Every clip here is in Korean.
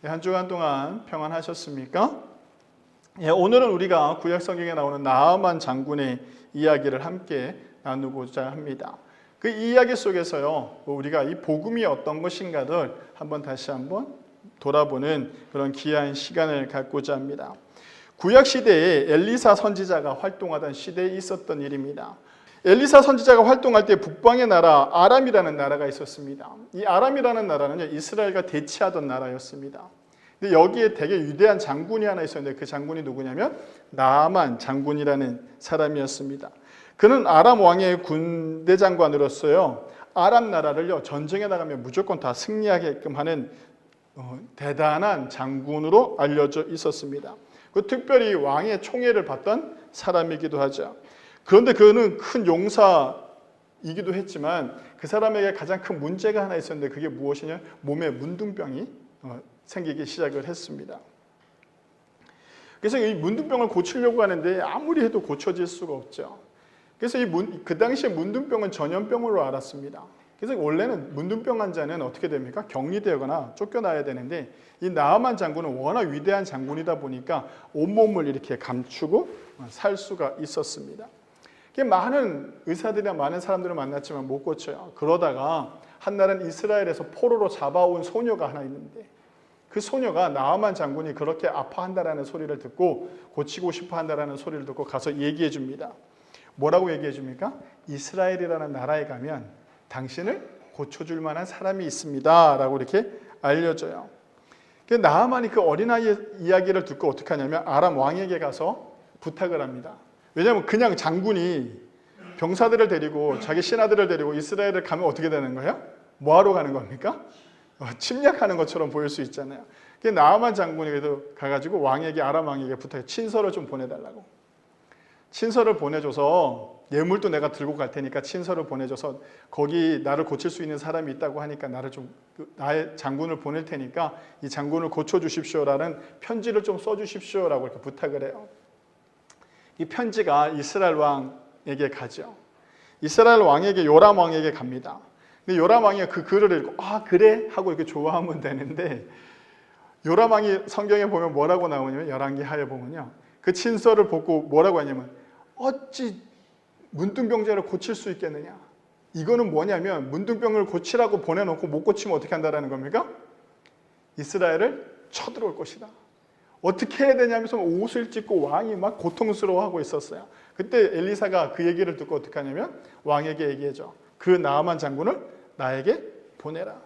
한 주간 동안 평안하셨습니까? 오늘은 우리가 구약 성경에 나오는 나아만 장군의 이야기를 함께 나누고자 합니다. 그 이야기 속에서요, 우리가 이 복음이 어떤 것인가를 다시 한번 돌아보는 그런 귀한 시간을 갖고자 합니다. 구약 시대에 엘리사 선지자가 활동하던 시대에 있었던 일입니다. 엘리사 선지자가 활동할 때 북방의 나라 아람이라는 나라가 있었습니다. 이 아람이라는 나라는 이스라엘과 대치하던 나라였습니다. 근데 여기에 되게 위대한 장군이 하나 있었는데 그 장군이 누구냐면 나아만 장군이라는 사람이었습니다. 그는 아람 왕의 군대 장관으로서요, 아람 나라를요 전쟁에 나가면 무조건 다 승리하게끔 하는 대단한 장군으로 알려져 있었습니다. 특별히 왕의 총애를 받던 사람이기도 하죠. 그런데 그는 큰 용사이기도 했지만 그 사람에게 가장 큰 문제가 하나 있었는데 그게 무엇이냐? 몸에 문둥병이 생기기 시작을 했습니다. 그래서 이 문둥병을 고치려고 하는데 아무리 해도 고쳐질 수가 없죠. 그래서 그 당시에 문둥병은 전염병으로 알았습니다. 그래서 원래는 문둥병 환자는 어떻게 됩니까? 격리되거나 쫓겨나야 되는데 이 나아만 장군은 워낙 위대한 장군이다 보니까 온몸을 이렇게 감추고 살 수가 있었습니다. 많은 의사들이나 많은 사람들을 만났지만 못 고쳐요. 그러다가 한날은 이스라엘에서 포로로 잡아온 소녀가 하나 있는데 그 소녀가 나아만 장군이 그렇게 아파한다라는 소리를 듣고 고치고 싶어 한다라는 소리를 듣고 가서 얘기해 줍니다. 뭐라고 얘기해 줍니까? 이스라엘이라는 나라에 가면 당신을 고쳐줄 만한 사람이 있습니다 라고 이렇게 알려줘요. 나아만이 그 어린아이의 이야기를 듣고 어떻게 하냐면 아람 왕에게 가서 부탁을 합니다. 왜냐하면 그냥 장군이 병사들을 데리고 자기 신하들을 데리고 이스라엘을 가면 어떻게 되는 거예요? 뭐하러 가는 겁니까? 침략하는 것처럼 보일 수 있잖아요. 나아만 장군이 그래도 가가지고 아람 왕에게 부탁해 친서를 좀 보내달라고. 친서를 보내줘서 예물도 내가 들고 갈 테니까 친서를 보내줘서 거기 나를 고칠 수 있는 사람이 있다고 하니까 나의 장군을 보낼 테니까 이 장군을 고쳐주십시오라는 편지를 좀 써주십시오라고 이렇게 부탁을 해요. 이 편지가 이스라엘 왕에게 가죠. 이스라엘 왕에게 요람 왕에게 갑니다. 근데 요람 왕이 그 글을 읽고 그래 하고 이렇게 좋아하면 되는데 요람 왕이 성경에 보면 뭐라고 나오냐면 열왕기하에 보면요. 그 친서를 보고 뭐라고 하냐면 어찌 문둥병자를 고칠 수 있겠느냐. 이거는 뭐냐면 문둥병을 고치라고 보내놓고 못 고치면 어떻게 한다라는 겁니까? 이스라엘을 쳐들어올 것이다. 어떻게 해야 되냐면서 옷을 찢고 왕이 막 고통스러워하고 있었어요. 그때 엘리사가 그 얘기를 듣고 어떻게 하냐면 왕에게 얘기해줘. 그 나아만 장군을 나에게 보내라.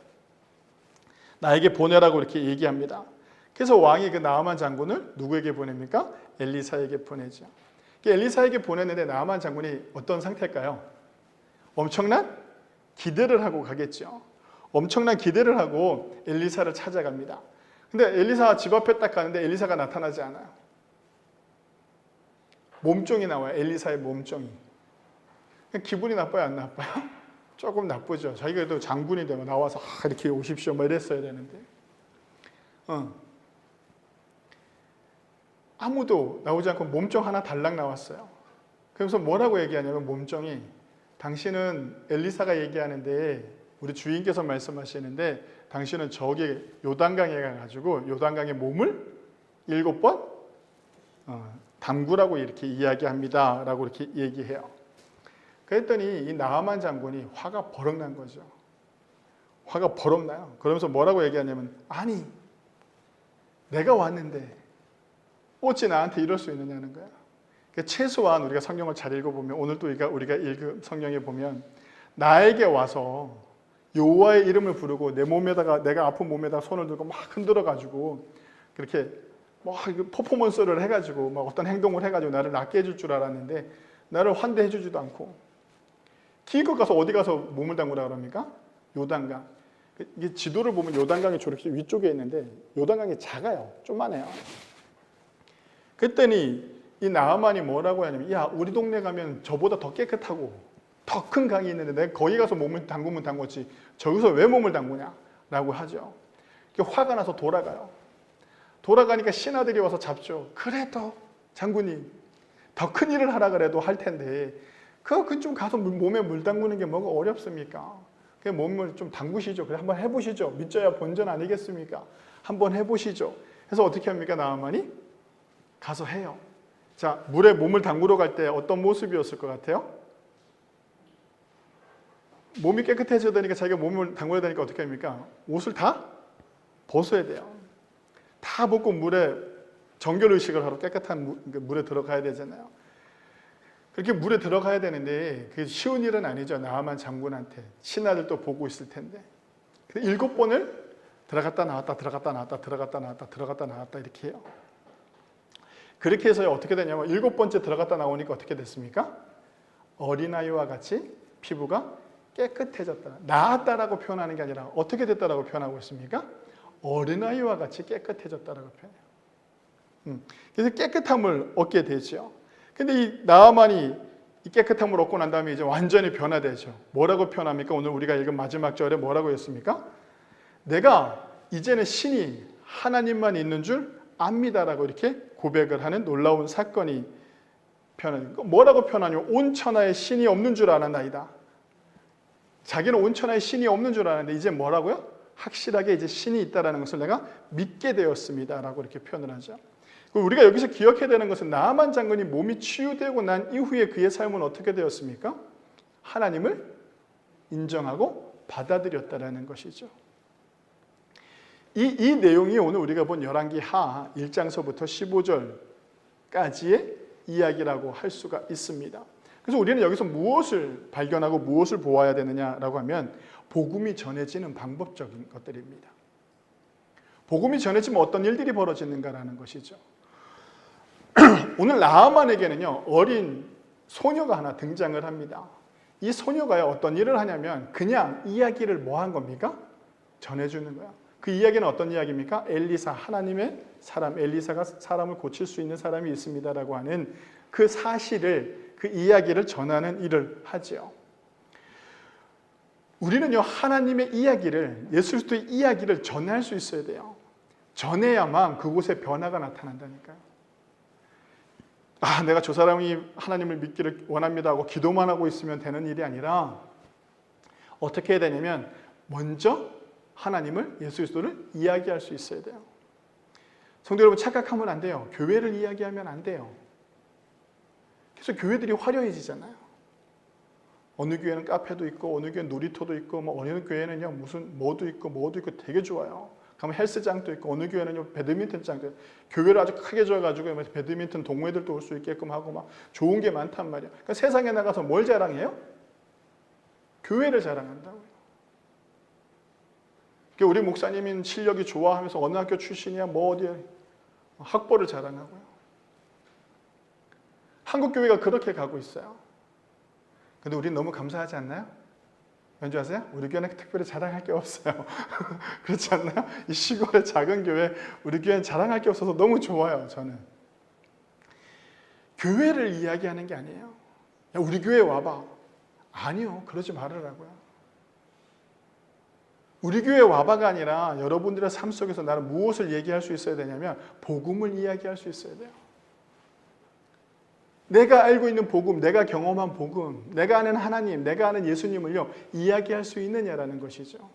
나에게 보내라고 이렇게 얘기합니다. 그래서 왕이 그 나아만 장군을 누구에게 보냅니까? 엘리사에게 보내죠. 엘리사에게 보냈는데 나아만 장군이 어떤 상태일까요? 엄청난 기대를 하고 가겠죠. 엄청난 기대를 하고 엘리사를 찾아갑니다. 근데 엘리사가 집 앞에 딱 가는데 엘리사가 나타나지 않아요. 몸종이 나와요. 엘리사의 몸종이. 기분이 나빠요? 안 나빠요? 조금 나쁘죠. 자기가 그래도 장군이 되면 나와서 이렇게 오십시오 뭐 이랬어야 되는데 아무도 나오지 않고 몸종 하나 달랑 나왔어요. 그래서 뭐라고 얘기하냐면 몸종이 당신은 엘리사가 얘기하는데 우리 주인께서 말씀하시는데 당신은 저기 요단강에 가가지고 요단강에 몸을 7번 담그라고 이렇게 이야기합니다 라고 이렇게 얘기해요. 그랬더니 이 나아만 장군이 화가 버럭 난 거죠. 화가 버럭 나요. 그러면서 뭐라고 얘기하냐면 아니 내가 왔는데 어찌 나한테 이럴 수 있느냐는 거야. 최소한 우리가 성경을 잘 읽어보면 오늘 또 우리가 읽은 성경에 보면 나에게 와서 여호와의 이름을 부르고 내가 아픈 몸에다가 손을 들고 막 흔들어가지고 그렇게 막 퍼포먼스를 해가지고 막 어떤 행동을 해가지고 나를 낫게 해줄 줄 알았는데 나를 환대해주지도 않고 기껏 가서 어디 가서 몸을 담그라 그럽니까? 요단강. 이게 지도를 보면 요단강이 저렇게 위쪽에 있는데 요단강이 작아요. 좀만해요. 그랬더니 이 나아만이 뭐라고 하냐면 야 우리 동네 가면 저보다 더 깨끗하고 더 큰 강이 있는데 내가 거기 가서 몸을 담그면 담궜지 저기서 왜 몸을 담그냐 라고 하죠. 화가 나서 돌아가요. 돌아가니까 신하들이 와서 잡죠. 그래도 장군님 더 큰 일을 하라 그래도 할 텐데 그거 좀 가서 몸에 물 담그는 게 뭐가 어렵습니까? 그 몸을 좀 담그시죠. 그래 한번 해보시죠. 믿져야 본전 아니겠습니까? 한번 해보시죠. 그래서 어떻게 합니까? 나아만이 가서 해요. 자, 물에 몸을 담그러 갈 때 어떤 모습이었을 것 같아요? 몸이 깨끗해져야 되니까 자기가 몸을 담궈야 되니까 어떻게 합니까? 옷을 다 벗어야 돼요. 다 벗고 물에 정결의식을 하러 깨끗한 물에 들어가야 되잖아요. 그렇게 물에 들어가야 되는데 그게 쉬운 일은 아니죠. 나아만 장군한테 신하들도 보고 있을 텐데 7번을 들어갔다 나왔다 들어갔다 나왔다 들어갔다 나왔다 들어갔다 나왔다 이렇게 해요. 그렇게 해서 어떻게 되냐면 7번째 들어갔다 나오니까 어떻게 됐습니까? 어린아이와 같이 피부가 깨끗해졌다. 나았다라고 표현하는 게 아니라 어떻게 됐다라고 표현하고 있습니까? 어린아이와 같이 깨끗해졌다라고 표현해요. 그래서 깨끗함을 얻게 되죠. 근데 이 나아만이 이 깨끗함을 얻고 난 다음에 이제 완전히 변화되죠. 뭐라고 표현합니까? 오늘 우리가 읽은 마지막 절에 뭐라고 했습니까? 내가 이제는 신이 하나님만 있는 줄 압니다라고 이렇게 고백을 하는 놀라운 사건이 표현합니다. 뭐라고 표현하냐면 온 천하에 신이 없는 줄 알았나이다. 자기는 온 천하에 신이 없는 줄 알았는데 이제 뭐라고요? 확실하게 이제 신이 있다는 것을 내가 믿게 되었습니다라고 이렇게 표현을 하죠. 우리가 여기서 기억해야 되는 것은 나아만 장군이 몸이 치유되고 난 이후에 그의 삶은 어떻게 되었습니까? 하나님을 인정하고 받아들였다는 것이죠. 이 내용이 오늘 우리가 본 열왕기 하 1장서부터 15절까지의 이야기라고 할 수가 있습니다. 그래서 우리는 여기서 무엇을 발견하고 무엇을 보아야 되느냐라고 하면 복음이 전해지는 방법적인 것들입니다. 복음이 전해지면 어떤 일들이 벌어지는가라는 것이죠. 오늘 나아만에게는요 어린 소녀가 하나 등장을 합니다. 이 소녀가 어떤 일을 하냐면 그냥 이야기를 뭐 한 겁니까? 전해주는 거야. 그 이야기는 어떤 이야기입니까? 엘리사, 하나님의 사람, 엘리사가 사람을 고칠 수 있는 사람이 있습니다라고 하는 그 사실을, 그 이야기를 전하는 일을 하죠. 우리는요 하나님의 이야기를, 예수 그리스도의 이야기를 전할 수 있어야 돼요. 전해야만 그곳에 변화가 나타난다니까요. 아, 내가 저 사람이 하나님을 믿기를 원합니다 하고 기도만 하고 있으면 되는 일이 아니라 어떻게 해야 되냐면 먼저 하나님을, 예수 그리스도를 이야기할 수 있어야 돼요. 성도 여러분, 착각하면 안 돼요. 교회를 이야기하면 안 돼요. 그래서 교회들이 화려해지잖아요. 어느 교회는 카페도 있고 어느 교회는 놀이터도 있고 어느 교회는요 무슨 뭐도 있고 되게 좋아요. 가면 헬스장도 있고 어느 교회는 배드민턴장도 있고 교회를 아주 크게 줘가지고 배드민턴 동호회들도 올 수 있게끔 하고 막 좋은 게 많단 말이야. 그러니까 세상에 나가서 뭘 자랑해요? 교회를 자랑한다고요. 그러니까 우리 목사님은 실력이 좋아하면서 어느 학교 출신이야 뭐 어디야 학벌을 자랑하고요. 한국 교회가 그렇게 가고 있어요. 근데 우리는 너무 감사하지 않나요? 왠지 아세요? 우리 교회는 특별히 자랑할 게 없어요. 그렇지 않나요? 이 시골의 작은 교회, 우리 교회는 자랑할 게 없어서 너무 좋아요, 저는. 교회를 이야기하는 게 아니에요. 야, 우리 교회 와봐. 아니요, 그러지 말으라고요. 우리 교회 와봐가 아니라 여러분들의 삶 속에서 나는 무엇을 얘기할 수 있어야 되냐면 복음을 이야기할 수 있어야 돼요. 내가 알고 있는 복음, 내가 경험한 복음, 내가 아는 하나님, 내가 아는 예수님을요 이야기할 수 있느냐라는 것이죠.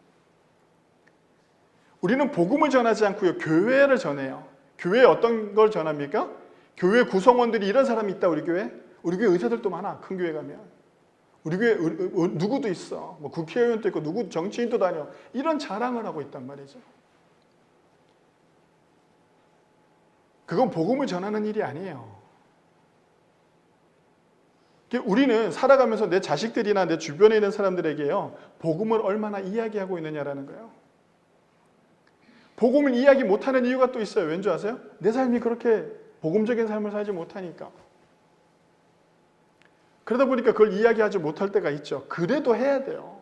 우리는 복음을 전하지 않고요 교회를 전해요. 교회에 어떤 걸 전합니까? 교회 구성원들이 이런 사람이 있다. 우리 교회 의사들도 많아. 큰 교회 가면 우리 교회 누구도 있어. 뭐 국회의원도 있고 누구 정치인도 다녀. 이런 자랑을 하고 있단 말이죠. 그건 복음을 전하는 일이 아니에요. 우리는 살아가면서 내 자식들이나 내 주변에 있는 사람들에게요 복음을 얼마나 이야기하고 있느냐라는 거예요. 복음을 이야기 못하는 이유가 또 있어요. 왠지 아세요? 내 삶이 그렇게 복음적인 삶을 살지 못하니까. 그러다 보니까 그걸 이야기하지 못할 때가 있죠. 그래도 해야 돼요.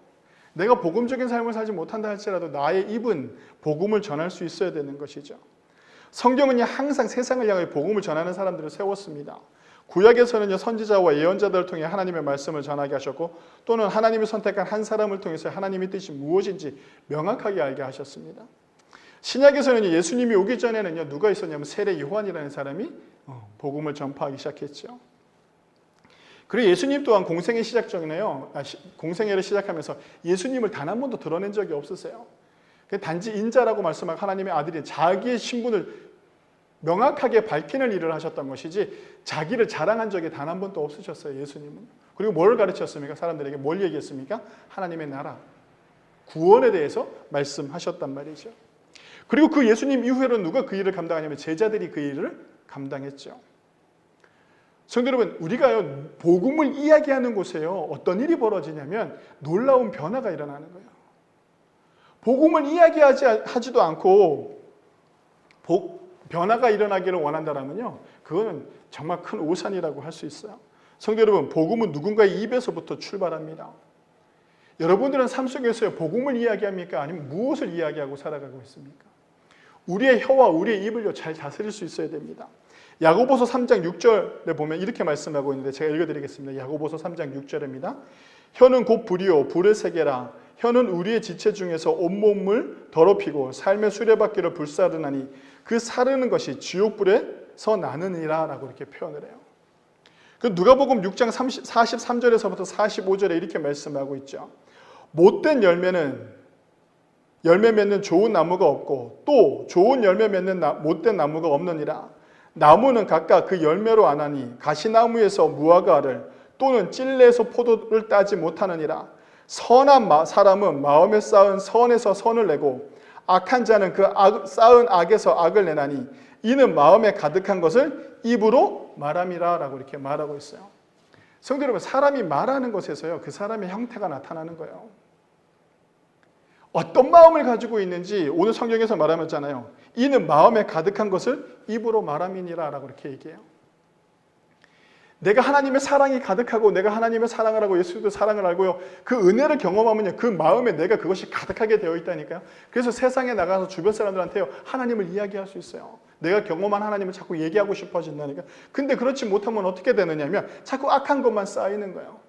내가 복음적인 삶을 살지 못한다 할지라도 나의 입은 복음을 전할 수 있어야 되는 것이죠. 성경은 항상 세상을 향해 복음을 전하는 사람들을 세웠습니다. 구약에서는 선지자와 예언자들을 통해 하나님의 말씀을 전하게 하셨고 또는 하나님이 선택한 한 사람을 통해서 하나님의 뜻이 무엇인지 명확하게 알게 하셨습니다. 신약에서는 예수님이 오기 전에는 누가 있었냐면 세례 요한이라는 사람이 복음을 전파하기 시작했죠. 그리고 예수님 또한 공생의 시작 전에요. 공생애를 시작하면서 예수님을 단 한 번도 드러낸 적이 없으세요. 단지 인자라고 말씀한 하나님의 아들이 자기의 신분을 명확하게 밝히는 일을 하셨던 것이지 자기를 자랑한 적이 단 한 번도 없으셨어요. 예수님은. 그리고 뭘 가르쳤습니까? 사람들에게 뭘 얘기했습니까? 하나님의 나라, 구원에 대해서 말씀하셨단 말이죠. 그리고 그 예수님 이후에는 누가 그 일을 감당하냐면 제자들이 그 일을 감당했죠. 성도 여러분, 우리가요 복음을 이야기하는 곳에요 어떤 일이 벌어지냐면 놀라운 변화가 일어나는 거예요. 복음을 이야기하지도 않고 변화가 일어나기를 원한다면요 그거는 정말 큰 오산이라고 할 수 있어요. 성도 여러분, 복음은 누군가의 입에서부터 출발합니다. 여러분들은 삶 속에서 복음을 이야기합니까? 아니면 무엇을 이야기하고 살아가고 있습니까? 우리의 혀와 우리의 입을요 잘 다스릴 수 있어야 됩니다. 야고보서 3장 6절에 보면 이렇게 말씀하고 있는데 제가 읽어드리겠습니다. 야고보서 3장 6절입니다. 혀는 곧 불이요 불의 세계라. 혀는 우리의 지체 중에서 온몸을 더럽히고 삶의 수레바퀴를 불사르나니 그 사르는 것이 지옥불에서 나느니라 라고 이렇게 표현을 해요. 그 누가복음 6장 43절에서부터 45절에 이렇게 말씀하고 있죠. 못된 열매 맺는 좋은 나무가 없고 또 좋은 열매 맺는 못된 나무가 없느니라. 나무는 각각 그 열매로 아나니 가시나무에서 무화과를 또는 찔레에서 포도를 따지 못하느니라. 선한 사람은 마음에 쌓은 선에서 선을 내고 악한 자는 그 쌓은 악에서 악을 내나니 이는 마음에 가득한 것을 입으로 말함이라 라고 이렇게 말하고 있어요. 성도 여러분, 사람이 말하는 것에서요 그 사람의 형태가 나타나는 거예요. 어떤 마음을 가지고 있는지 오늘 성경에서 말하잖아요. 이는 마음에 가득한 것을 입으로 말함이니라 라고 이렇게 얘기해요. 내가 하나님의 사랑이 가득하고 내가 하나님의 사랑을 하고 예수도 사랑을 알고요 그 은혜를 경험하면요 그 마음에 내가 그것이 가득하게 되어 있다니까요. 그래서 세상에 나가서 주변 사람들한테요 하나님을 이야기할 수 있어요. 내가 경험한 하나님을 자꾸 얘기하고 싶어진다니까. 근데 그렇지 못하면 어떻게 되느냐면 자꾸 악한 것만 쌓이는 거예요.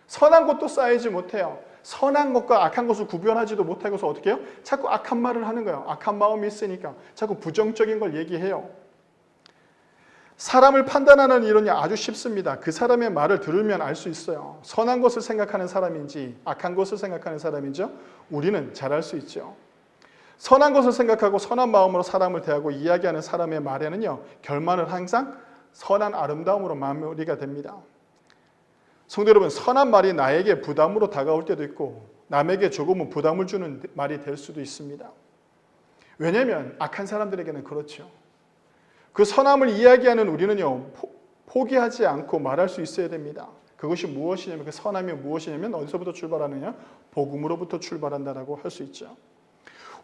선한 것도 쌓이지 못해요. 선한 것과 악한 것을 구별하지도 못하고서 어떻게 해요? 자꾸 악한 말을 하는 거예요. 악한 마음이 있으니까 자꾸 부정적인 걸 얘기해요. 사람을 판단하는 일은 아주 쉽습니다. 그 사람의 말을 들으면 알 수 있어요. 선한 것을 생각하는 사람인지 악한 것을 생각하는 사람인지 우리는 잘 알 수 있죠. 선한 것을 생각하고 선한 마음으로 사람을 대하고 이야기하는 사람의 말에는요 결말은 항상 선한 아름다움으로 마무리가 됩니다. 성도 여러분, 선한 말이 나에게 부담으로 다가올 때도 있고 남에게 조금은 부담을 주는 말이 될 수도 있습니다. 왜냐하면 악한 사람들에게는 그렇죠. 그 선함을 이야기하는 우리는요 포기하지 않고 말할 수 있어야 됩니다. 그것이 무엇이냐면 그 선함이 무엇이냐면 어디서부터 출발하느냐? 복음으로부터 출발한다라고 할 수 있죠.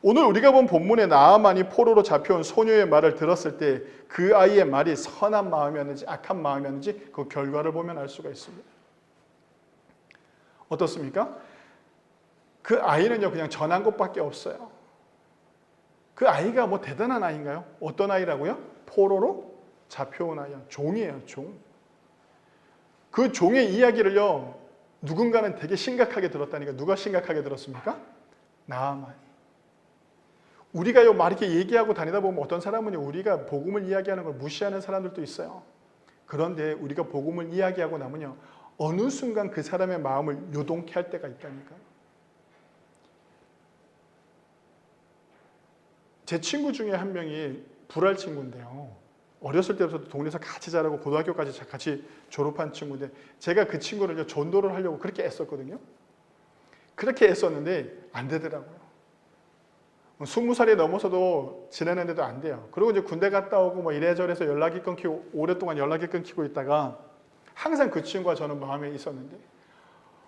오늘 우리가 본 본문의 나아만이 포로로 잡혀온 소녀의 말을 들었을 때 그 아이의 말이 선한 마음이었는지 악한 마음이었는지 그 결과를 보면 알 수가 있습니다. 어떻습니까? 그 아이는요 그냥 전한 것밖에 없어요. 그 아이가 뭐 대단한 아이인가요? 어떤 아이라고요? 포로로 잡혀온 아이야. 종이에요, 종. 그 종의 이야기를요 누군가는 되게 심각하게 들었다니까. 누가 심각하게 들었습니까? 나아만이. 우리가요 막 이렇게 얘기하고 다니다 보면 어떤 사람은요 우리가 복음을 이야기하는 걸 무시하는 사람들도 있어요. 그런데 우리가 복음을 이야기하고 나면요 어느 순간 그 사람의 마음을 요동케 할 때가 있다니까요. 제 친구 중에 한 명이 불알 친구인데요. 어렸을 때부터 동네에서 같이 자라고 고등학교까지 같이 졸업한 친구인데 제가 그 친구를 전도를 하려고 그렇게 애썼거든요. 그렇게 애썼는데 안 되더라고요. 20살이 넘어서도 지내는데도 안 돼요. 그리고 이제 군대 갔다 오고 뭐 이래저래서 연락이 끊기고 오랫동안 연락이 끊기고 있다가 항상 그 친구가 저는 마음에 있었는데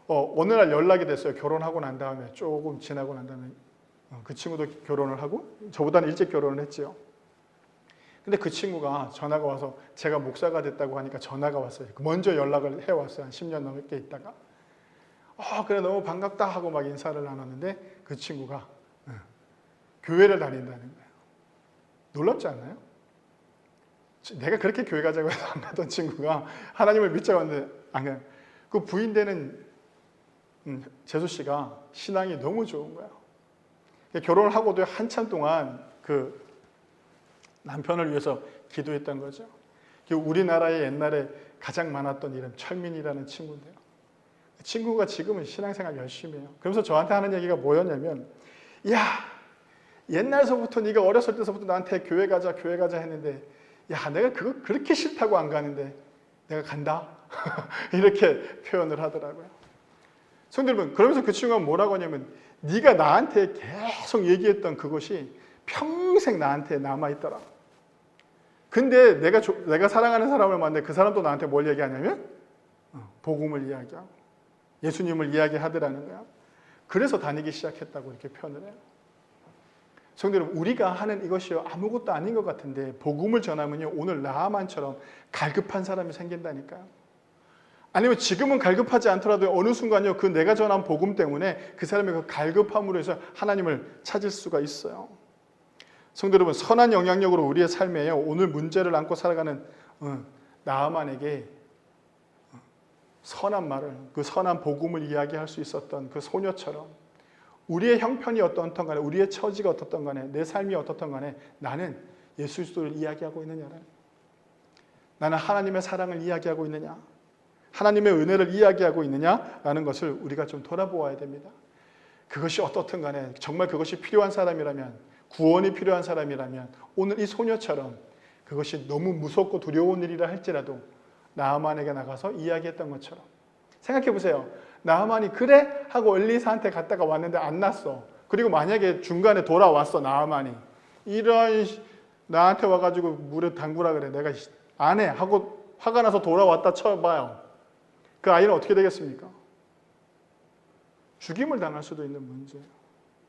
어느 날 연락이 됐어요. 결혼하고 난 다음에 조금 지나고 난 다음에 그 친구도 결혼을 하고 저보다는 일찍 결혼을 했지요. 근데 그 친구가 전화가 와서 제가 목사가 됐다고 하니까 전화가 왔어요. 먼저 연락을 해왔어요. 한 10년 넘게 있다가 그래 너무 반갑다 하고 막 인사를 나눴는데 그 친구가 교회를 다닌다는 거예요. 놀랍지 않나요? 내가 그렇게 교회 가자고 해서 안 가던 친구가 하나님을 믿자고 하는데 안 가요. 그 부인 되는 재수 씨가 신앙이 너무 좋은 거예요. 결혼을 하고도 한참 동안 그 남편을 위해서 기도했던 거죠. 우리나라에 옛날에 가장 많았던 이름 철민이라는 친구인데요. 친구가 지금은 신앙생활 열심히 해요. 그러면서 저한테 하는 얘기가 뭐였냐면, 야, 옛날서부터 네가 어렸을 때서부터 나한테 교회 가자 했는데, 야, 내가 그거 그렇게 싫다고 안 가는데 내가 간다. 이렇게 표현을 하더라고요. 성도 여러분, 그러면서 그 친구가 뭐라고 하냐면, 네가 나한테 계속 얘기했던 그것이 평생 나한테 남아있더라. 근데 내가 사랑하는 사람을 만났는데 그 사람도 나한테 뭘 얘기하냐면 복음을 이야기하고 예수님을 이야기하더라는 거야. 그래서 다니기 시작했다고 이렇게 표현을 해요. 성도 여러분, 우리가 하는 이것이 아무것도 아닌 것 같은데 복음을 전하면요, 오늘 나하만처럼 갈급한 사람이 생긴다니까요. 아니면 지금은 갈급하지 않더라도 어느 순간요, 그 내가 전한 복음 때문에 그 사람의 그 갈급함으로 해서 하나님을 찾을 수가 있어요. 성도 여러분, 선한 영향력으로 우리의 삶에 오늘 문제를 안고 살아가는 나하만에게 선한 말을, 그 선한 복음을 이야기할 수 있었던 그 소녀처럼 우리의 형편이 어떻든 간에, 우리의 처지가 어떻든 간에, 내 삶이 어떻든 간에 나는 예수 그리스도를 이야기하고 있느냐는, 나는 하나님의 사랑을 이야기하고 있느냐, 하나님의 은혜를 이야기하고 있느냐라는 것을 우리가 좀 돌아보아야 됩니다. 그것이 어떻든 간에 정말 그것이 필요한 사람이라면, 구원이 필요한 사람이라면 오늘 이 소녀처럼 그것이 너무 무섭고 두려운 일이라 할지라도 나하만에게 나가서 이야기했던 것처럼 생각해 보세요. 나하만이 그래 하고 엘리사한테 갔다가 왔는데 안 났어. 그리고 만약에 중간에 돌아왔어, 나하만이 이런 나한테 와가지고 물에 담그라 그래, 내가 안 해 하고 화가 나서 돌아왔다 쳐봐요. 그 아이는 어떻게 되겠습니까? 죽임을 당할 수도 있는 문제예요.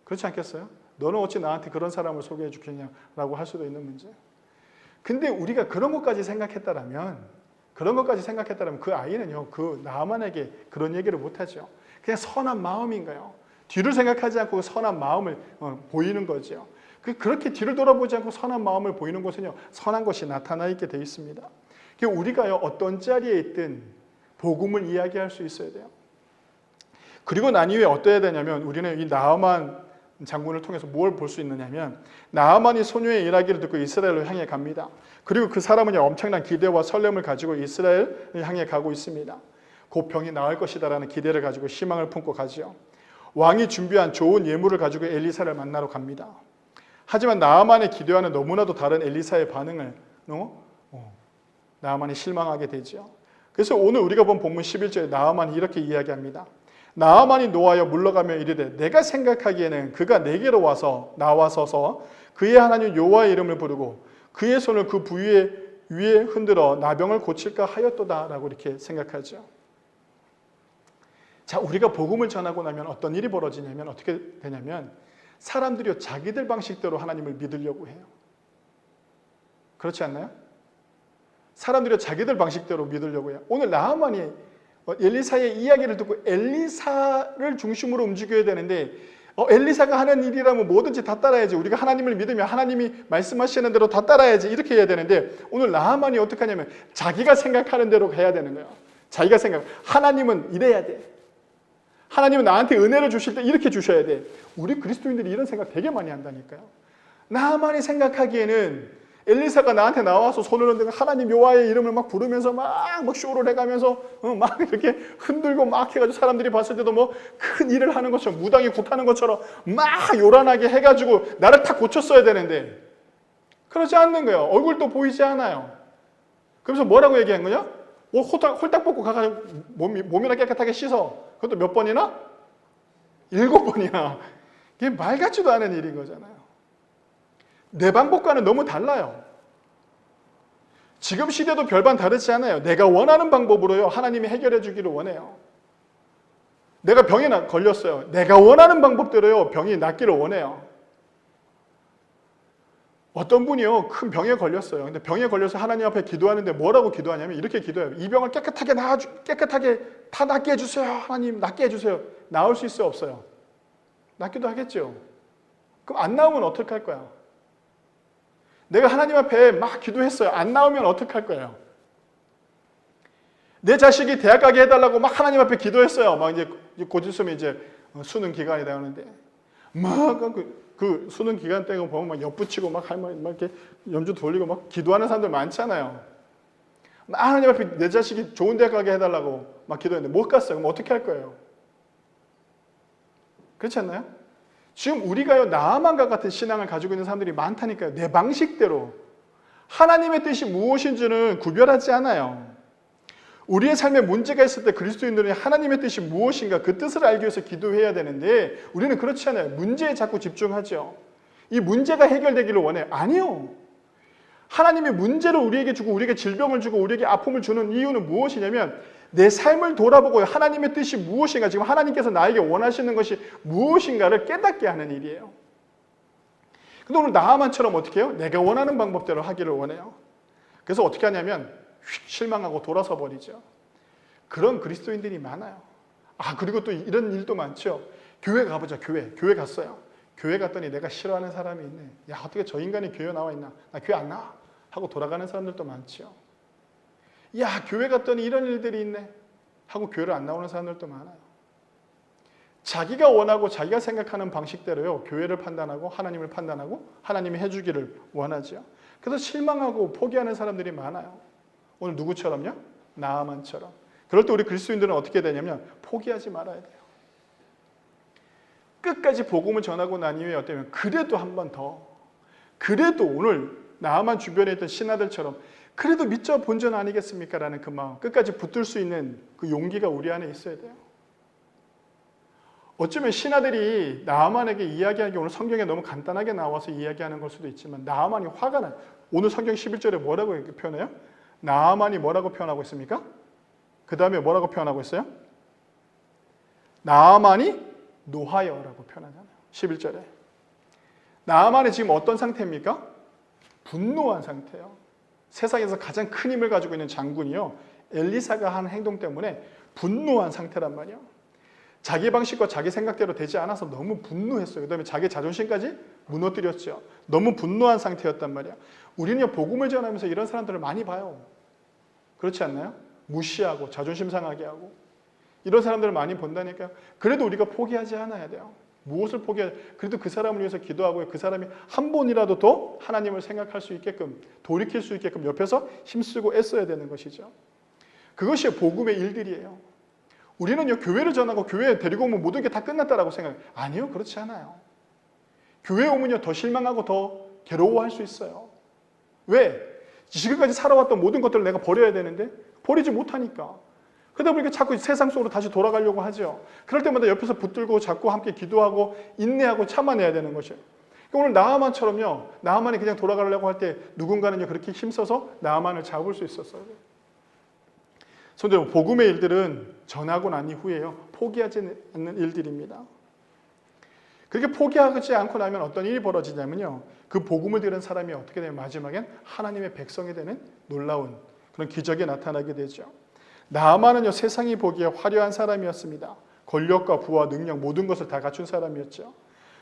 그렇지 않겠어요? 너는 어찌 나한테 그런 사람을 소개해 주겠냐라고 할 수도 있는 문제. 근데 우리가 그런 것까지 생각했다라면 그 아이는요, 그 나하만에게 그런 얘기를 못하죠. 그냥 선한 마음인 거예요. 뒤를 생각하지 않고 선한 마음을 보이는 거죠. 그렇게 뒤를 돌아보지 않고 선한 마음을 보이는 곳은요, 선한 것이 나타나 있게 되어 있습니다. 우리가요, 어떤 자리에 있든 복음을 이야기할 수 있어야 돼요. 그리고 난 이후에 어떠해야 되냐면, 우리는 이 나하만 장군을 통해서 뭘 볼 수 있느냐면, 나하만이 소녀의 이야기를 듣고 이스라엘로 향해 갑니다. 그리고 그 사람은 엄청난 기대와 설렘을 가지고 이스라엘을 향해 가고 있습니다. 곧 병이 나을 것이다라는 기대를 가지고 희망을 품고 가죠. 왕이 준비한 좋은 예물을 가지고 엘리사를 만나러 갑니다. 하지만 나하만의 기대와는 너무나도 다른 엘리사의 반응을 나하만이 실망하게 되죠. 그래서 오늘 우리가 본 본문 11절에 나하만이 이렇게 이야기합니다. 나하만이 노하여 물러가며 이르되, 내가 생각하기에는 그가 내게로 나와서서 그의 하나님 여호와의 이름을 부르고 그의 손을 그 부위에 위에 흔들어 나병을 고칠까 하였도다 라고 이렇게 생각하죠. 자, 우리가 복음을 전하고 나면 어떤 일이 벌어지냐면, 어떻게 되냐면 사람들이 자기들 방식대로 하나님을 믿으려고 해요. 그렇지 않나요? 사람들이 자기들 방식대로 믿으려고 해요. 오늘 나하만이 엘리사의 이야기를 듣고 엘리사를 중심으로 움직여야 되는데, 엘리사가 하는 일이라면 뭐든지 다 따라야지, 우리가 하나님을 믿으면 하나님이 말씀하시는 대로 다 따라야지, 이렇게 해야 되는데, 오늘 나하만이 어떻게 하냐면 자기가 생각하는 대로 해야 되는 거예요. 자기가 하나님은 이래야 돼, 하나님은 나한테 은혜를 주실 때 이렇게 주셔야 돼. 우리 그리스도인들이 이런 생각 되게 많이 한다니까요. 나하만이 생각하기에는 엘리사가 나한테 나와서 손을 흔들고 하나님 여호와의 이름을 막 부르면서 막 쇼를 해가면서 막 이렇게 흔들고 막 해가지고 사람들이 봤을 때도 뭐 큰 일을 하는 것처럼, 무당이 굿하는 것처럼 막 요란하게 해가지고 나를 탁 고쳤어야 되는데 그러지 않는 거예요. 얼굴도 보이지 않아요. 그래서 뭐라고 얘기한 거냐? 홀딱 벗고 가가지고 몸이나 깨끗하게 씻어. 그것도 몇 번이나? 7번이나. 이게 말 같지도 않은 일인 거잖아요. 내 방법과는 너무 달라요. 지금 시대도 별반 다르지 않아요. 내가 원하는 방법으로요, 하나님이 해결해 주기를 원해요. 내가 병에 걸렸어요. 내가 원하는 방법대로요, 병이 낫기를 원해요. 어떤 분이요, 큰 병에 걸렸어요. 근데 병에 걸려서 하나님 앞에 기도하는데 뭐라고 기도하냐면 이렇게 기도해요. 이 병을 깨끗하게 다 낫게 해주세요. 하나님, 낫게 해주세요. 나을 수 있어요, 없어요? 낫기도 하겠죠. 그럼 안 나오면 어떡할 거야? 내가 하나님 앞에 막 기도했어요. 안 나오면 어떡할 거예요? 내 자식이 대학 가게 해달라고 막 하나님 앞에 기도했어요. 막 이제 곧 있으면 이제 수능 기간이 되었는데 막 그 수능 기간 때 보면 막 엿붙이고 막 할머니 막 이렇게 염주 돌리고 막 기도하는 사람들 많잖아요. 하나님 앞에 내 자식이 좋은 대학 가게 해달라고 막 기도했는데 못 갔어요. 그럼 어떻게 할 거예요? 그렇지 않나요? 지금 우리가요, 나아만과 같은 신앙을 가지고 있는 사람들이 많다니까요. 내 방식대로. 하나님의 뜻이 무엇인지는 구별하지 않아요. 우리의 삶에 문제가 있을 때 그리스도인들은 하나님의 뜻이 무엇인가 그 뜻을 알기 위해서 기도해야 되는데 우리는 그렇지 않아요. 문제에 자꾸 집중하죠. 이 문제가 해결되기를 원해요. 아니요. 하나님이 문제를 우리에게 주고 우리에게 질병을 주고 우리에게 아픔을 주는 이유는 무엇이냐면 내 삶을 돌아보고 하나님의 뜻이 무엇인가, 지금 하나님께서 나에게 원하시는 것이 무엇인가를 깨닫게 하는 일이에요. 근데 오늘 나하만처럼 어떻게 해요? 내가 원하는 방법대로 하기를 원해요. 그래서 어떻게 하냐면 휙 실망하고 돌아서 버리죠. 그런 그리스도인들이 많아요. 그리고 또 이런 일도 많죠. 교회 가보자. 교회 갔어요. 교회 갔더니 내가 싫어하는 사람이 있네. 야, 어떻게 저 인간이 교회 나와 있나? 나 교회 안 나와. 하고 돌아가는 사람들도 많죠. 야, 교회 갔더니 이런 일들이 있네. 하고 교회를 안 나오는 사람들도 많아요. 자기가 원하고 자기가 생각하는 방식대로요, 교회를 판단하고 하나님을 판단하고 하나님이 해주기를 원하죠. 그래서 실망하고 포기하는 사람들이 많아요. 오늘 누구처럼요? 나아만처럼. 그럴 때 우리 그리스도인들은 어떻게 되냐면 포기하지 말아야 돼요. 끝까지 복음을 전하고 난 이후에 어때면 그래도 한 번 더, 그래도 오늘 나아만 주변에 있던 신하들처럼 그래도 믿자 본전 아니겠습니까? 라는 그 마음, 끝까지 붙들 수 있는 그 용기가 우리 안에 있어야 돼요. 어쩌면 신하들이 나아만에게 이야기하기 오늘 성경에 너무 간단하게 나와서 이야기하는 걸 수도 있지만 나아만이 화가 나요. 오늘 성경 11절에 뭐라고 이렇게 표현해요? 나아만이 뭐라고 표현하고 있습니까? 그 다음에 뭐라고 표현하고 있어요? 나아만이 노하여라고 표현하잖아요. 11절에. 나아만이 지금 어떤 상태입니까? 분노한 상태예요. 세상에서 가장 큰 힘을 가지고 있는 장군이요, 엘리사가 한 행동 때문에 분노한 상태란 말이에요. 자기 방식과 자기 생각대로 되지 않아서 너무 분노했어요. 그 다음에 자기 자존심까지 무너뜨렸죠. 너무 분노한 상태였단 말이에요. 우리는요, 복음을 전하면서 이런 사람들을 많이 봐요. 그렇지 않나요? 무시하고 자존심 상하게 하고 이런 사람들을 많이 본다니까요. 그래도 우리가 포기하지 않아야 돼요. 무엇을 포기해야 돼요? 그래도 그 사람을 위해서 기도하고 그 사람이 한 번이라도 더 하나님을 생각할 수 있게끔, 돌이킬 수 있게끔 옆에서 힘쓰고 애써야 되는 것이죠. 그것이 복음의 일들이에요. 우리는요, 교회를 전하고 교회에 데리고 오면 모든 게 다 끝났다라고 생각해요. 아니요, 그렇지 않아요. 교회에 오면요, 더 실망하고 더 괴로워할 수 있어요. 왜? 지금까지 살아왔던 모든 것들을 내가 버려야 되는데 버리지 못하니까. 그러다 보니까 자꾸 세상 속으로 다시 돌아가려고 하죠. 그럴 때마다 옆에서 붙들고 자꾸 함께 기도하고 인내하고 참아내야 되는 것이에요. 오늘 나아만처럼요, 나아만이 그냥 돌아가려고 할 때 누군가는요, 그렇게 힘써서 나아만을 잡을 수 있었어요. 손들 복음의 일들은 전하고 난 이후에요, 포기하지 않는 일들입니다. 그렇게 포기하지 않고 나면 어떤 일이 벌어지냐면요, 그 복음을 들은 사람이 어떻게 되면 마지막엔 하나님의 백성이 되는 놀라운 그런 기적이 나타나게 되죠. 나아만은요, 세상이 보기에 화려한 사람이었습니다. 권력과 부와 능력 모든 것을 다 갖춘 사람이었죠.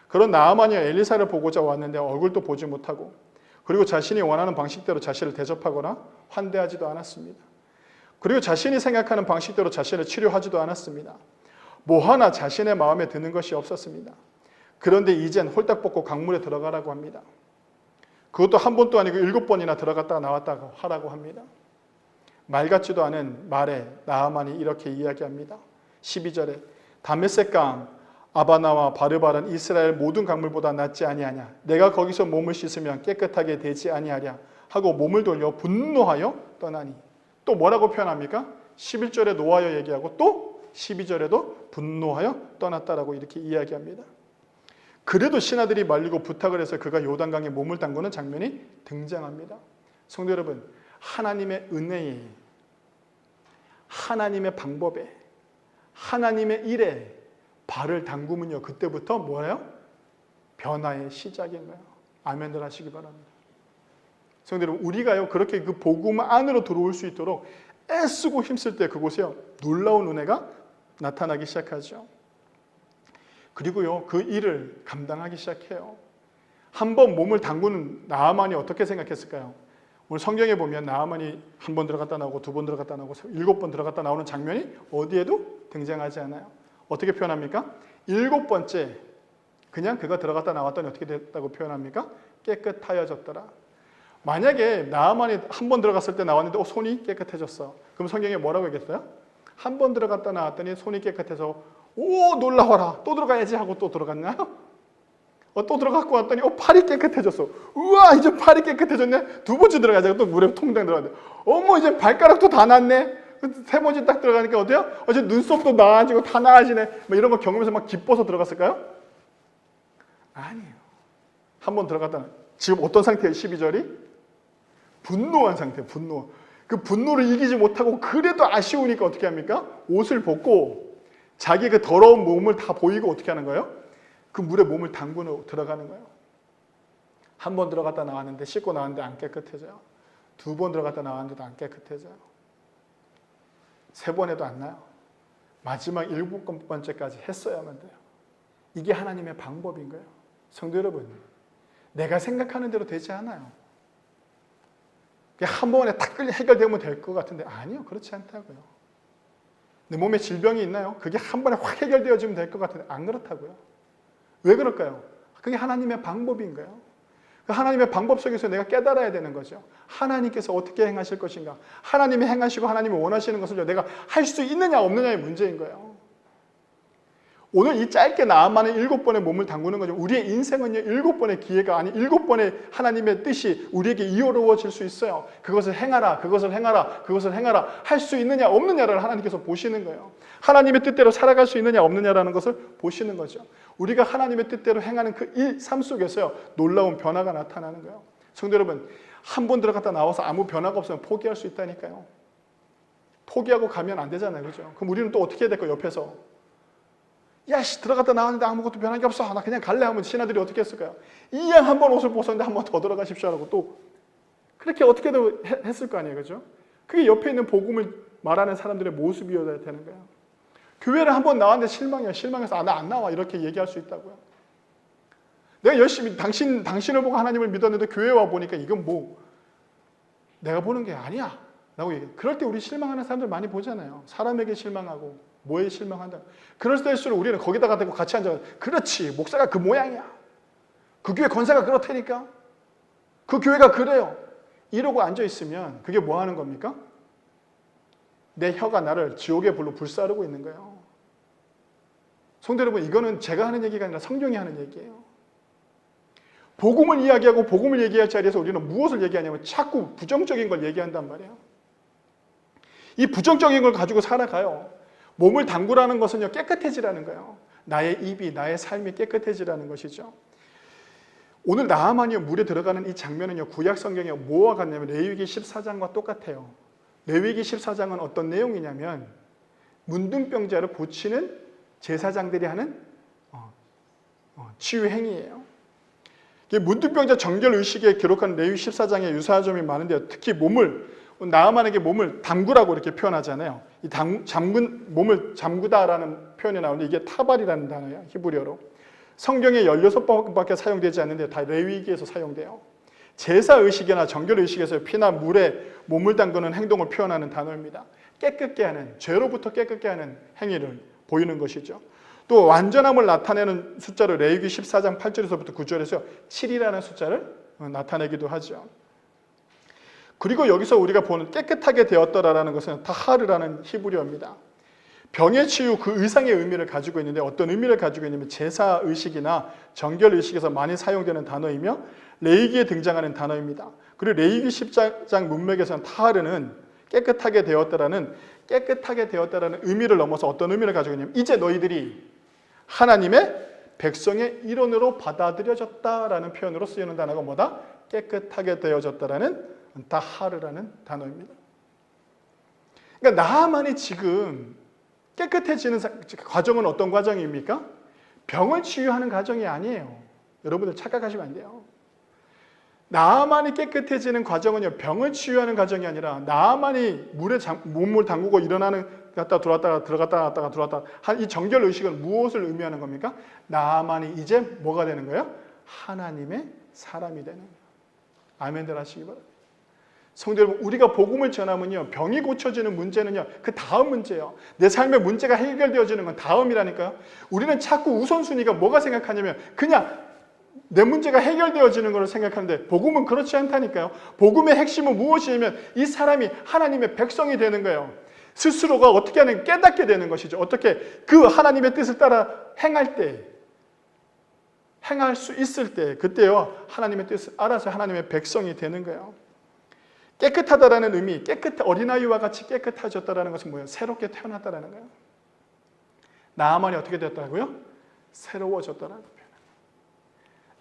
그런 나아만이 엘리사를 보고자 왔는데 얼굴도 보지 못하고, 그리고 자신이 원하는 방식대로 자신을 대접하거나 환대하지도 않았습니다. 그리고 자신이 생각하는 방식대로 자신을 치료하지도 않았습니다. 뭐 하나 자신의 마음에 드는 것이 없었습니다. 그런데 이젠 홀딱 벗고 강물에 들어가라고 합니다. 그것도 한 번도 아니고 7번이나 들어갔다가 나왔다고 하라고 합니다. 말 같지도 않은 말에 나아만이 이렇게 이야기합니다. 12절에 다메섹강 아바나와 바르바른 이스라엘 모든 강물보다 낫지 아니하냐. 내가 거기서 몸을 씻으면 깨끗하게 되지 아니하랴 하고 몸을 돌려 분노하여 떠나니. 또 뭐라고 표현합니까? 11절에 노하여 얘기하고 또 12절에도 분노하여 떠났다라고 이렇게 이야기합니다. 그래도 신하들이 말리고 부탁을 해서 그가 요단강에 몸을 담그는 장면이 등장합니다. 성도 여러분, 하나님의 은혜에, 하나님의 방법에, 하나님의 일에 발을 담그면요, 그때부터 뭐예요? 변화의 시작인 거예요. 아멘들 하시기 바랍니다. 성도 여러분, 우리가요, 그렇게 그 복음 안으로 들어올 수 있도록 애쓰고 힘쓸 때 그곳에요, 놀라운 은혜가 나타나기 시작하죠. 그리고요, 그 일을 감당하기 시작해요. 한번 몸을 담그는 나아만이 어떻게 생각했을까요? 오늘 성경에 보면 나아만이 한 번 들어갔다 나오고 2번 들어갔다 나오고 7번 들어갔다 나오는 장면이 어디에도 등장하지 않아요. 어떻게 표현합니까? 7번째 그냥 그가 들어갔다 나왔더니 어떻게 됐다고 표현합니까? 깨끗하여졌더라. 만약에 나아만이 한 번 들어갔을 때 나왔는데 손이 깨끗해졌어. 그럼 성경에 뭐라고 얘기했어요? 한 번 들어갔다 나왔더니 손이 깨끗해서 오 놀라워라 또 들어가야지 하고 또 들어갔나요? 또 들어갔고 왔더니 팔이 깨끗해졌어. 우와 이제 팔이 깨끗해졌네. 두 번째 들어가자고 또 물에 통당 들어갔는데 어머 이제 발가락도 다 났네. 세 번째 딱 들어가니까 어때요? 이제 눈썹도 나아지고 다 나아지네. 뭐 이런 거 경험해서 막 기뻐서 들어갔을까요? 아니에요. 한 번 들어갔다 지금 어떤 상태예요? 12절이? 분노한 상태, 분노. 그 분노를 이기지 못하고 그래도 아쉬우니까 어떻게 합니까? 옷을 벗고 자기 그 더러운 몸을 다 보이고 어떻게 하는 거예요? 그 물에 몸을 담그고 들어가는 거예요. 한 번 들어갔다 나왔는데 씻고 나왔는데 안 깨끗해져요. 두 번 들어갔다 나왔는데도 안 깨끗해져요. 세 번에도 안 나요. 마지막 7번째까지 했어야만 돼요. 이게 하나님의 방법인 거예요. 성도 여러분, 내가 생각하는 대로 되지 않아요. 한 번에 딱 해결되면 될 것 같은데 아니요, 그렇지 않다고요. 내 몸에 질병이 있나요? 그게 한 번에 확 해결되어지면 될 것 같은데 안 그렇다고요. 왜 그럴까요? 그게 하나님의 방법인 거예요. 하나님의 방법 속에서 내가 깨달아야 되는 거죠. 하나님께서 어떻게 행하실 것인가? 하나님이 행하시고 하나님이 원하시는 것을 내가 할 수 있느냐 없느냐의 문제인 거예요. 오늘 이 짧게 나아만은 7번의 몸을 담그는 거죠. 우리의 인생은요 7번의 기회가 아닌 7번의 하나님의 뜻이 우리에게 이루어질 수 있어요. 그것을 행하라, 그것을 행하라, 그것을 행하라 할 수 있느냐 없느냐를 하나님께서 보시는 거예요. 하나님의 뜻대로 살아갈 수 있느냐 없느냐라는 것을 보시는 거죠. 우리가 하나님의 뜻대로 행하는 그 이 삶 속에서요 놀라운 변화가 나타나는 거예요. 성도 여러분, 한 번 들어갔다 나와서 아무 변화가 없으면 포기할 수 있다니까요. 포기하고 가면 안 되잖아요, 그죠? 그럼 우리는 또 어떻게 해야 될까요? 옆에서 야씨 들어갔다 나왔는데 아무것도 변한 게 없어. 나 그냥 갈래 하면 신하들이 어떻게 했을까요? 이왕 한 번 옷을 벗었는데 한 번 더 들어가십시오 하고 또 그렇게 어떻게든 했을 거 아니에요, 그죠? 그게 옆에 있는 복음을 말하는 사람들의 모습이어야 되는 거예요. 교회를 한 번 나왔는데 실망이야. 실망해서 나 안 나와 이렇게 얘기할 수 있다고요. 내가 열심히 당신을 보고 하나님을 믿었는데 교회 와 보니까 이건 뭐 내가 보는 게 아니야 라고 얘기해요. 그럴 때 우리 실망하는 사람들 많이 보잖아요. 사람에게 실망하고 뭐에 실망한다. 그럴 때일수록 우리는 거기다가 대고 같이 앉아 그렇지 목사가 그 모양이야. 그 교회 권사가 그렇다니까. 그 교회가 그래요. 이러고 앉아있으면 그게 뭐 하는 겁니까? 내 혀가 나를 지옥의 불로 불사르고 있는 거예요. 성도 여러분, 이거는 제가 하는 얘기가 아니라 성경이 하는 얘기예요. 복음을 이야기하고 복음을 얘기할 자리에서 우리는 무엇을 얘기하냐면 자꾸 부정적인 걸 얘기한단 말이에요. 이 부정적인 걸 가지고 살아가요. 몸을 담그라는 것은요 깨끗해지라는 거예요. 나의 입이, 나의 삶이 깨끗해지라는 것이죠. 오늘 나아만이 물에 들어가는 이 장면은요 구약 성경에 뭐와 같냐면 레위기 14장과 똑같아요. 레위기 14장은 어떤 내용이냐면 문둥병자를 고치는 제사장들이 하는 치유 행위예요. 문둥병자 정결 의식에 기록한 레위 14장에 유사한 점이 많은데요. 특히 나아만에게 몸을 담그라고 이렇게 표현하잖아요. 이 몸을 잠그다라는 표현이 나오는데 이게 타발이라는 단어예요. 히브리어로. 성경에 16번밖에 사용되지 않는데 다 레위기에서 사용돼요. 제사의식이나 정결의식에서 피나 물에 몸을 담그는 행동을 표현하는 단어입니다. 깨끗게 하는, 죄로부터 깨끗게 하는 행위를 보이는 것이죠. 또 완전함을 나타내는 숫자를 레위기 14장 8절에서부터 9절에서 7이라는 숫자를 나타내기도 하죠. 그리고 여기서 우리가 보는 깨끗하게 되었더라라는 것은 타하르라는 히브리어입니다. 병의 치유 그 의상의 의미를 가지고 있는데 어떤 의미를 가지고 있냐면 제사의식이나 정결의식에서 많이 사용되는 단어이며 레위기에 등장하는 단어입니다. 그리고 레위기 10장 문맥에서는 타하르는 깨끗하게 되었다라는 의미를 넘어서 어떤 의미를 가지고 있냐면 이제 너희들이 하나님의 백성의 일원으로 받아들여졌다라는 표현으로 쓰이는 단어가 뭐다? 깨끗하게 되어졌다라는 타하르라는 단어입니다. 그러니까 나아만이 지금 깨끗해지는 과정은 어떤 과정입니까? 병을 치유하는 과정이 아니에요. 여러분들 착각하시면 안 돼요. 나아만이 깨끗해지는 과정은요, 병을 치유하는 과정이 아니라 나아만이 물에 몸을 담그고 일어나는 갔다 들어왔다가 들어갔다 나왔다가 들어왔다 한 이 정결 의식은 무엇을 의미하는 겁니까? 나아만이 이제 뭐가 되는 거예요? 하나님의 사람이 되는 거예요. 아멘들 하시기 바랍니다. 성도 여러분, 우리가 복음을 전하면요 병이 고쳐지는 문제는요 그 다음 문제예요. 내 삶의 문제가 해결되어지는 건 다음이라니까요. 우리는 자꾸 우선순위가 뭐가 생각하냐면 그냥 내 문제가 해결되어지는 것을 생각하는데 복음은 그렇지 않다니까요. 복음의 핵심은 무엇이냐면 이 사람이 하나님의 백성이 되는 거예요. 스스로가 어떻게 하는 깨닫게 되는 것이죠. 어떻게 그 하나님의 뜻을 따라 행할 때, 행할 수 있을 때, 그때요 하나님의 뜻을 알아서 하나님의 백성이 되는 거예요. 깨끗하다라는 의미, 어린아이와 같이 깨끗해졌다라는 것은 뭐예요? 새롭게 태어났다라는 거예요. 나아만이 어떻게 되었다고요? 새로워졌다라는 거예요.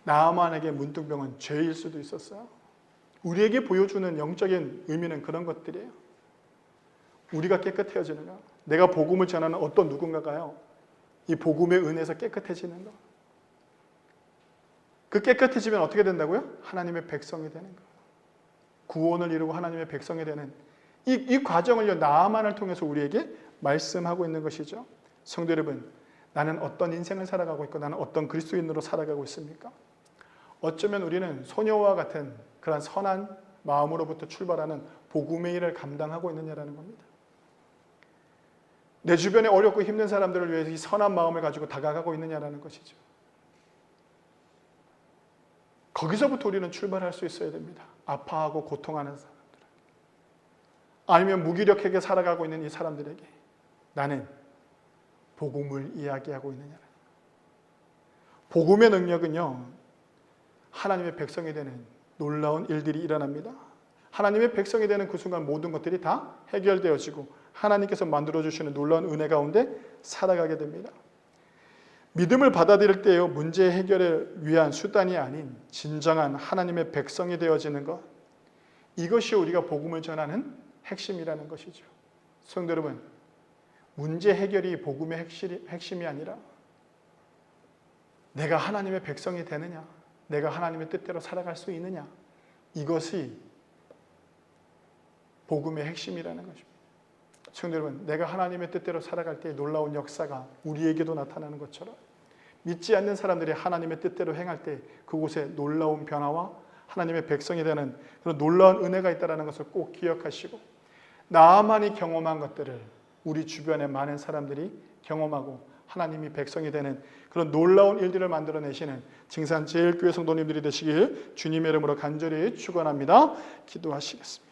나아만에게 문둥병은 죄일 수도 있었어요. 우리에게 보여주는 영적인 의미는 그런 것들이에요. 우리가 깨끗해지는 거. 내가 복음을 전하는 어떤 누군가가요. 이 복음의 은혜에서 깨끗해지는 거. 그 깨끗해지면 어떻게 된다고요? 하나님의 백성이 되는 거. 구원을 이루고 하나님의 백성이 되는 이 과정을요. 나아만을 통해서 우리에게 말씀하고 있는 것이죠. 성도 여러분, 나는 어떤 인생을 살아가고 있고 나는 어떤 그리스도인으로 살아가고 있습니까? 어쩌면 우리는 소녀와 같은 그런 선한 마음으로부터 출발하는 복음의 일을 감당하고 있느냐라는 겁니다. 내 주변에 어렵고 힘든 사람들을 위해서 이 선한 마음을 가지고 다가가고 있느냐라는 것이죠. 거기서부터 우리는 출발할 수 있어야 됩니다. 아파하고 고통하는 사람들, 아니면 무기력하게 살아가고 있는 이 사람들에게 나는 복음을 이야기하고 있느냐라는 거예요. 복음의 능력은요, 하나님의 백성이 되는 놀라운 일들이 일어납니다. 하나님의 백성이 되는 그 순간 모든 것들이 다 해결되어지고 하나님께서 만들어주시는 놀라운 은혜 가운데 살아가게 됩니다. 믿음을 받아들일 때요, 문제 해결을 위한 수단이 아닌 진정한 하나님의 백성이 되어지는 것, 이것이 우리가 복음을 전하는 핵심이라는 것이죠. 성도 여러분, 문제 해결이 복음의 핵심이 아니라 내가 하나님의 백성이 되느냐, 내가 하나님의 뜻대로 살아갈 수 있느냐, 이것이 복음의 핵심이라는 것입니다. 성도 여러분, 내가 하나님의 뜻대로 살아갈 때 놀라운 역사가 우리에게도 나타나는 것처럼 믿지 않는 사람들이 하나님의 뜻대로 행할 때 그곳에 놀라운 변화와 하나님의 백성이 되는 그런 놀라운 은혜가 있다는 것을 꼭 기억하시고, 나만이 경험한 것들을 우리 주변의 많은 사람들이 경험하고 하나님이 백성이 되는 그런 놀라운 일들을 만들어내시는 증산제일교회 성도님들이 되시길 주님의 이름으로 간절히 축원합니다. 기도하시겠습니다.